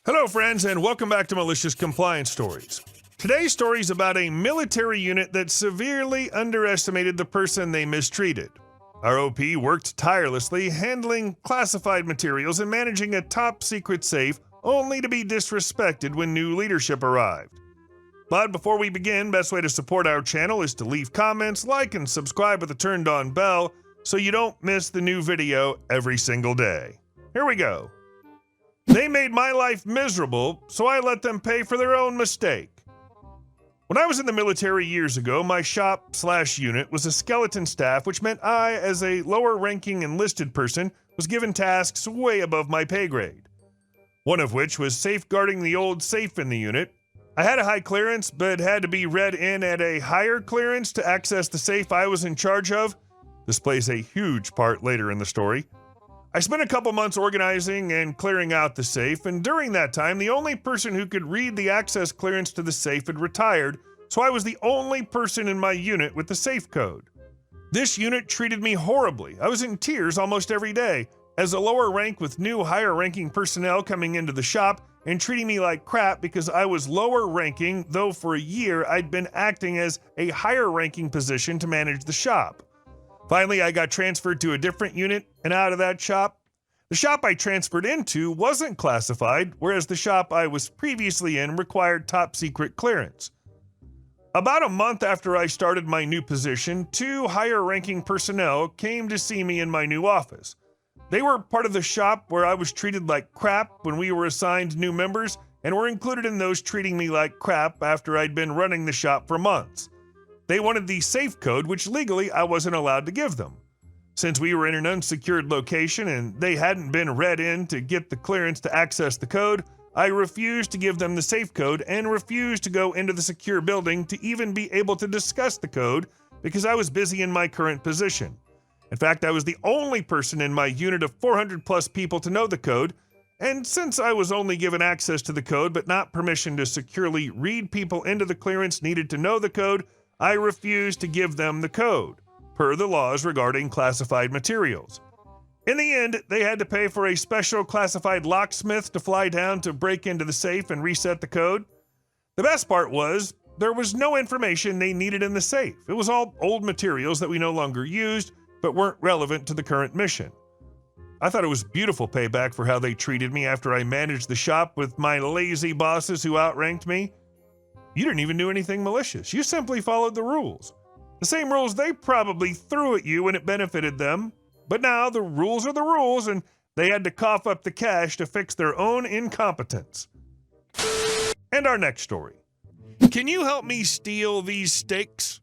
Hello, friends, and welcome back to Malicious Compliance Stories. Today's story is about a military unit that severely underestimated the person they mistreated. Our OP worked tirelessly handling classified materials and managing a top-secret safe only to be disrespected when new leadership arrived. But before we begin, best way to support our channel is to leave comments, like, and subscribe with a turned-on bell so you don't miss the new video every single day. Here we go. They made my life miserable, so I let them pay for their own mistake. When I was in the military years ago, my shop/unit was a skeleton staff, which meant I, as a lower-ranking enlisted person, was given tasks way above my pay grade. One of which was safeguarding the old safe in the unit. I had a high clearance, but had to be read in at a higher clearance to access the safe I was in charge of. This plays a huge part later in the story. I spent a couple months organizing and clearing out the safe, and during that time, the only person who could read the access clearance to the safe had retired, so I was the only person in my unit with the safe code. This unit treated me horribly. I was in tears almost every day, as a lower rank with new higher-ranking personnel coming into the shop and treating me like crap because I was lower-ranking, though for a year I'd been acting as a higher-ranking position to manage the shop. Finally, I got transferred to a different unit and out of that shop. The shop I transferred into wasn't classified, whereas the shop I was previously in required top-secret clearance. About a month after I started my new position, two higher-ranking personnel came to see me in my new office. They were part of the shop where I was treated like crap when we were assigned new members, and were included in those treating me like crap after I'd been running the shop for months. They wanted the safe code, which legally I wasn't allowed to give them. Since we were in an unsecured location and they hadn't been read in to get the clearance to access the code, I refused to give them the safe code and refused to go into the secure building to even be able to discuss the code because I was busy in my current position. In fact, I was the only person in my unit of 400 plus people to know the code, and since I was only given access to the code but not permission to securely read people into the clearance needed to know the code, I refused to give them the code, per the laws regarding classified materials. In the end, they had to pay for a special classified locksmith to fly down to break into the safe and reset the code. The best part was, there was no information they needed in the safe. It was all old materials that we no longer used, but weren't relevant to the current mission. I thought it was beautiful payback for how they treated me after I managed the shop with my lazy bosses who outranked me. You didn't even do anything malicious. You simply followed the rules. The same rules they probably threw at you when it benefited them. But now the rules are the rules, and they had to cough up the cash to fix their own incompetence. And our next story. Can you help me steal these steaks?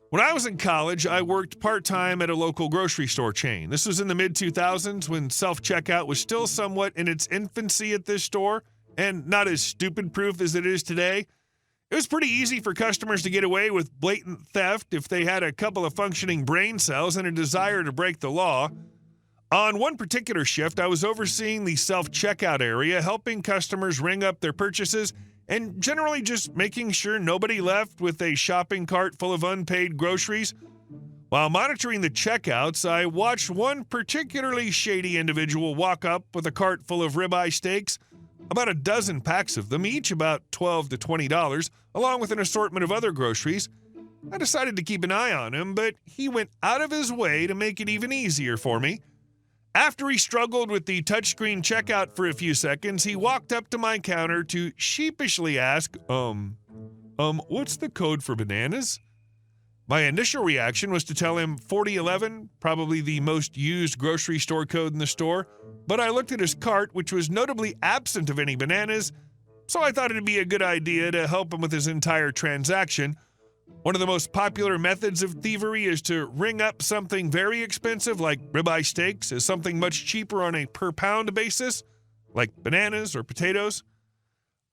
When I was in college, I worked part-time at a local grocery store chain. This was in the mid-2000s when self-checkout was still somewhat in its infancy at this store, and not as stupid-proof as it is today. It was pretty easy for customers to get away with blatant theft if they had a couple of functioning brain cells and a desire to break the law. On one particular shift, I was overseeing the self-checkout area, helping customers ring up their purchases and generally just making sure nobody left with a shopping cart full of unpaid groceries. While monitoring the checkouts, I watched one particularly shady individual walk up with a cart full of ribeye steaks, about a dozen packs of them, each about $12 to $20, along with an assortment of other groceries. I decided to keep an eye on him, but he went out of his way to make it even easier for me. After he struggled with the touchscreen checkout for a few seconds, he walked up to my counter to sheepishly ask, what's the code for bananas? My initial reaction was to tell him 4011, probably the most used grocery store code in the store, but I looked at his cart, which was notably absent of any bananas, so I thought it'd be a good idea to help him with his entire transaction. One of the most popular methods of thievery is to ring up something very expensive like ribeye steaks as something much cheaper on a per-pound basis, like bananas or potatoes.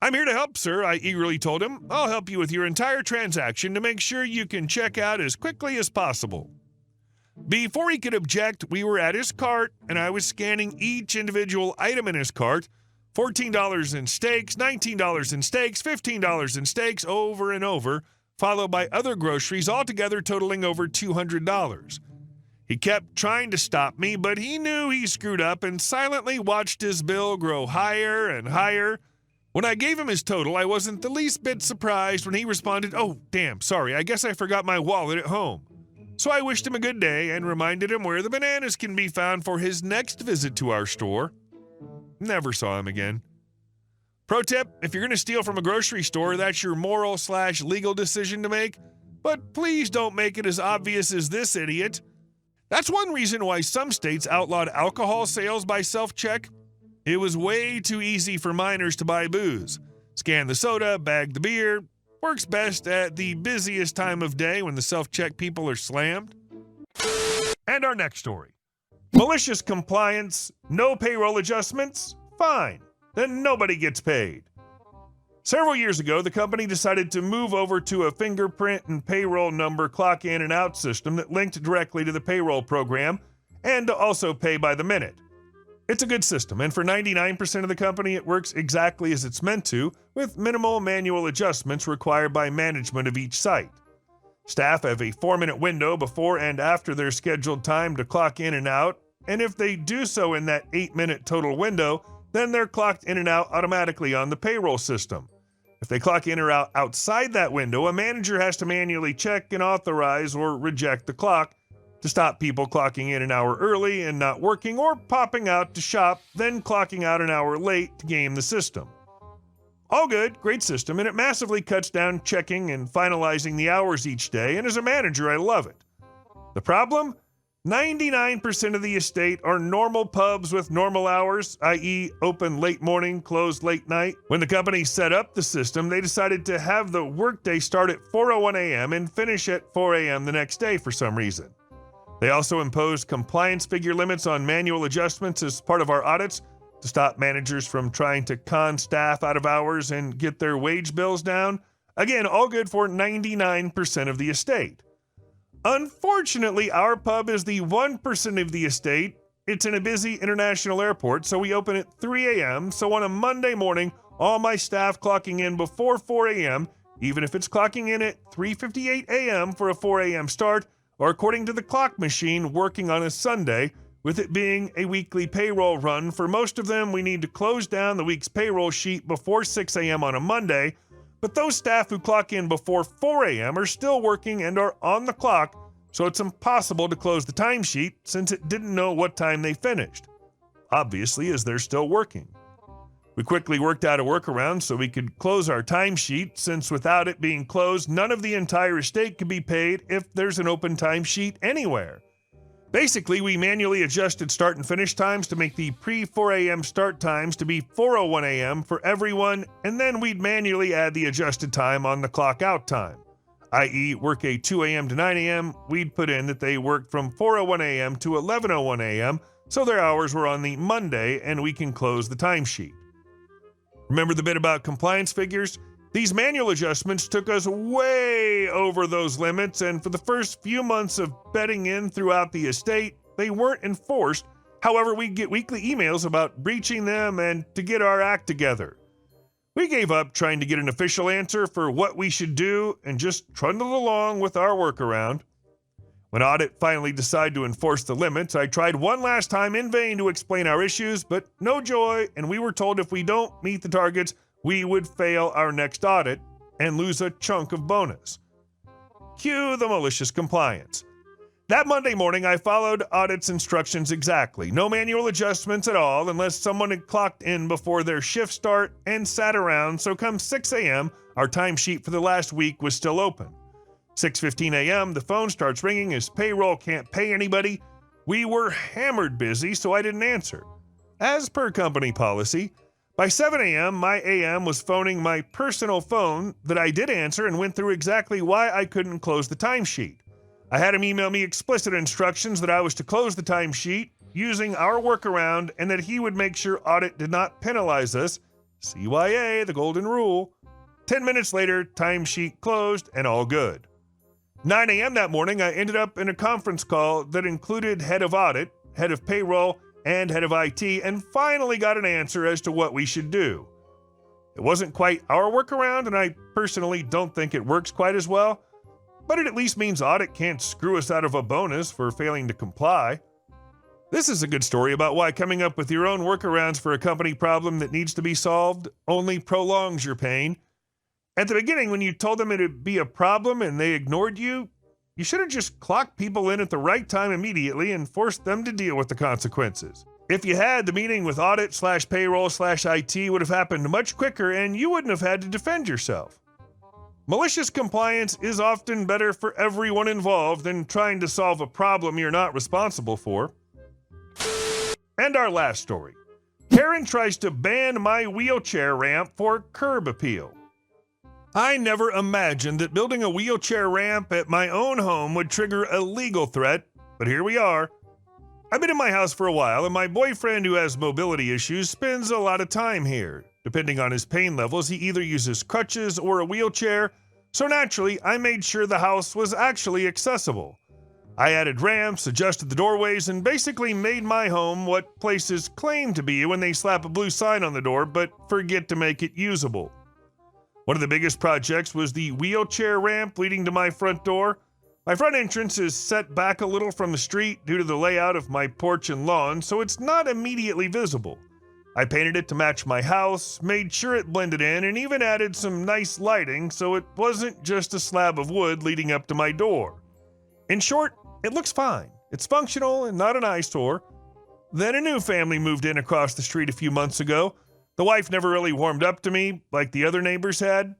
I'm here to help, sir, I eagerly told him. I'll help you with your entire transaction to make sure you can check out as quickly as possible. Before he could object, we were at his cart, and I was scanning each individual item in his cart, $14 in steaks, $19 in steaks, $15 in steaks, over and over, followed by other groceries, altogether totaling over $200. He kept trying to stop me, but he knew he screwed up and silently watched his bill grow higher and higher When I gave him his total, I wasn't the least bit surprised when he responded, "Oh, damn, sorry, I guess I forgot my wallet at home." So I wished him a good day and reminded him where the bananas can be found for his next visit to our store. Never saw him again. Pro tip, if you're going to steal from a grocery store, that's your moral/legal decision to make, but please don't make it as obvious as this idiot. That's one reason why some states outlawed alcohol sales by self-check. It was way too easy for minors to buy booze. Scan the soda, bag the beer. Works best at the busiest time of day when the self-check people are slammed. And our next story. Malicious compliance, no payroll adjustments? Fine. Then nobody gets paid. Several years ago, the company decided to move over to a fingerprint and payroll number clock in and out system that linked directly to the payroll program and to also pay by the minute. It's a good system, and for 99% of the company, it works exactly as it's meant to, with minimal manual adjustments required by management of each site. Staff have a 4-minute window before and after their scheduled time to clock in and out, and if they do so in that 8-minute total window, then they're clocked in and out automatically on the payroll system. If they clock in or out outside that window, a manager has to manually check and authorize or reject the clock to stop people clocking in an hour early and not working, or popping out to shop, then clocking out an hour late to game the system. All good, great system, and it massively cuts down checking and finalizing the hours each day, and as a manager, I love it. The problem? 99% of the estate are normal pubs with normal hours, i.e. open late morning, close late night. When the company set up the system, they decided to have the workday start at 4:01 a.m. and finish at 4 a.m. the next day for some reason. They also imposed compliance figure limits on manual adjustments as part of our audits to stop managers from trying to con staff out of hours and get their wage bills down. Again, all good for 99% of the estate. Unfortunately, our pub is the 1% of the estate. It's in a busy international airport, so we open at 3 a.m. So on a Monday morning, all my staff clocking in before 4 a.m., even if it's clocking in at 3:58 a.m. for a 4 a.m. start, or according to the clock machine, working on a Sunday, with it being a weekly payroll run. For most of them, we need to close down the week's payroll sheet before 6 a.m. on a Monday, but those staff who clock in before 4 a.m. are still working and are on the clock, so it's impossible to close the timesheet since it didn't know what time they finished. Obviously, as they're still working. We quickly worked out a workaround so we could close our timesheet, since without it being closed, none of the entire estate could be paid if there's an open timesheet anywhere. Basically, we manually adjusted start and finish times to make the pre-4 a.m. start times to be 4:01 a.m. for everyone, and then we'd manually add the adjusted time on the clock out time. I.e., work a 2 a.m. to 9 a.m., we'd put in that they worked from 4:01 a.m. to 11:01 a.m., so their hours were on the Monday, and we can close the timesheet. Remember the bit about compliance figures? These manual adjustments took us way over those limits, and for the first few months of bedding in throughout the estate, they weren't enforced. However, we'd get weekly emails about breaching them and to get our act together. We gave up trying to get an official answer for what we should do and just trundled along with our workaround. When audit finally decided to enforce the limits, I tried one last time in vain to explain our issues, but no joy, and we were told if we don't meet the targets, we would fail our next audit and lose a chunk of bonus. Cue the malicious compliance. That Monday morning, I followed audit's instructions exactly. No manual adjustments at all unless someone had clocked in before their shift start and sat around, so come 6 a.m., our timesheet for the last week was still open. 6:15 a.m., the phone starts ringing as payroll can't pay anybody. We were hammered busy, so I didn't answer. As per company policy, by 7 a.m., my AM was phoning my personal phone that I did answer and went through exactly why I couldn't close the timesheet. I had him email me explicit instructions that I was to close the timesheet using our workaround and that he would make sure audit did not penalize us. CYA, the golden rule. 10 minutes later, timesheet closed and all good. 9 a.m. that morning, I ended up in a conference call that included head of audit, head of payroll, and head of IT, and finally got an answer as to what we should do. It wasn't quite our workaround, and I personally don't think it works quite as well, but it at least means audit can't screw us out of a bonus for failing to comply. This is a good story about why coming up with your own workarounds for a company problem that needs to be solved only prolongs your pain. At the beginning, when you told them it'd be a problem and they ignored you, you should have just clocked people in at the right time immediately and forced them to deal with the consequences. If you had, the meeting with audit/payroll/IT would have happened much quicker and you wouldn't have had to defend yourself. Malicious compliance is often better for everyone involved than trying to solve a problem you're not responsible for. And our last story. Karen tries to ban my wheelchair ramp for curb appeal. I never imagined that building a wheelchair ramp at my own home would trigger a legal threat, but here we are. I've been in my house for a while, and my boyfriend, who has mobility issues, spends a lot of time here. Depending on his pain levels, he either uses crutches or a wheelchair, so naturally, I made sure the house was actually accessible. I added ramps, adjusted the doorways, and basically made my home what places claim to be when they slap a blue sign on the door but forget to make it usable. One of the biggest projects was the wheelchair ramp leading to my front door. My front entrance is set back a little from the street due to the layout of my porch and lawn, so it's not immediately visible. I painted it to match my house, made sure it blended in, and even added some nice lighting so it wasn't just a slab of wood leading up to my door. In short, it looks fine. It's functional and not an eyesore. Then a new family moved in across the street a few months ago. The wife never really warmed up to me like the other neighbors had.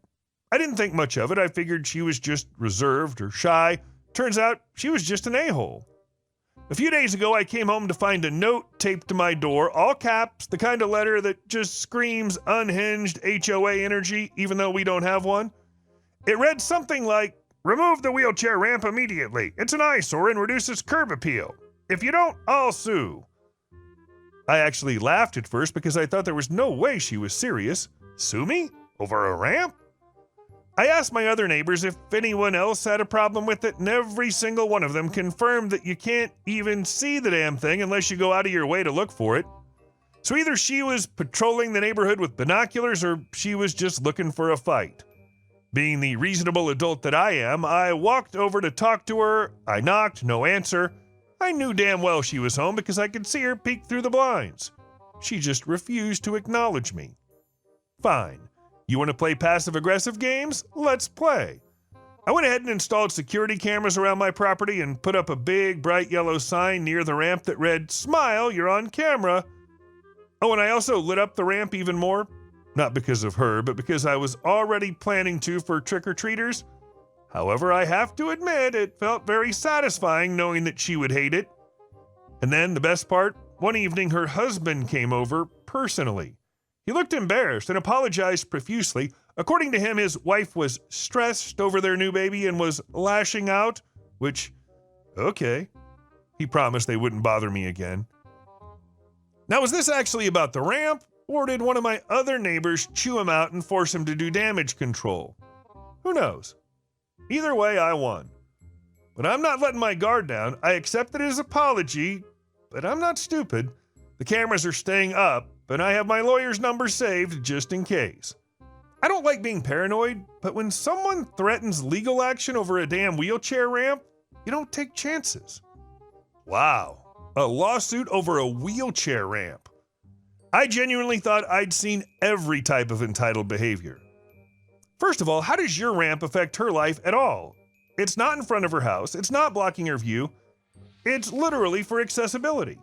I didn't think much of it. I figured she was just reserved or shy. Turns out she was just an a-hole. A few days ago, I came home to find a note taped to my door, all caps, the kind of letter that just screams unhinged HOA energy, even though we don't have one. It read something like, "Remove the wheelchair ramp immediately. It's an eyesore and reduces curb appeal. If you don't, I'll sue." I actually laughed at first because I thought there was no way she was serious. Sue me? Over a ramp? I asked my other neighbors if anyone else had a problem with it, and every single one of them confirmed that you can't even see the damn thing unless you go out of your way to look for it. So either she was patrolling the neighborhood with binoculars or she was just looking for a fight. Being the reasonable adult that I am, I walked over to talk to her. I knocked, no answer. I knew damn well she was home because I could see her peek through the blinds. She just refused to acknowledge me. Fine. You want to play passive-aggressive games? Let's play. I went ahead and installed security cameras around my property and put up a big, bright yellow sign near the ramp that read, "Smile, you're on camera." Oh, and I also lit up the ramp even more. Not because of her, but because I was already planning to for trick-or-treaters. However, I have to admit, it felt very satisfying knowing that she would hate it. And then, the best part, one evening her husband came over personally. He looked embarrassed and apologized profusely. According to him, his wife was stressed over their new baby and was lashing out, which, okay. He promised they wouldn't bother me again. Now, was this actually about the ramp, or did one of my other neighbors chew him out and force him to do damage control? Who knows? Either way, I won. But I'm not letting my guard down. I accepted his apology, but I'm not stupid. The cameras are staying up, and I have my lawyer's number saved just in case. I don't like being paranoid, but when someone threatens legal action over a damn wheelchair ramp, you don't take chances. Wow, a lawsuit over a wheelchair ramp. I genuinely thought I'd seen every type of entitled behavior. First of all, how does your ramp affect her life at all? It's not in front of her house. It's not blocking her view. It's literally for accessibility.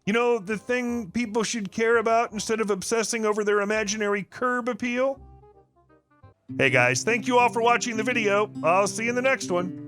You know, the thing people should care about instead of obsessing over their imaginary curb appeal? Hey guys, thank you all for watching the video. I'll see you in the next one.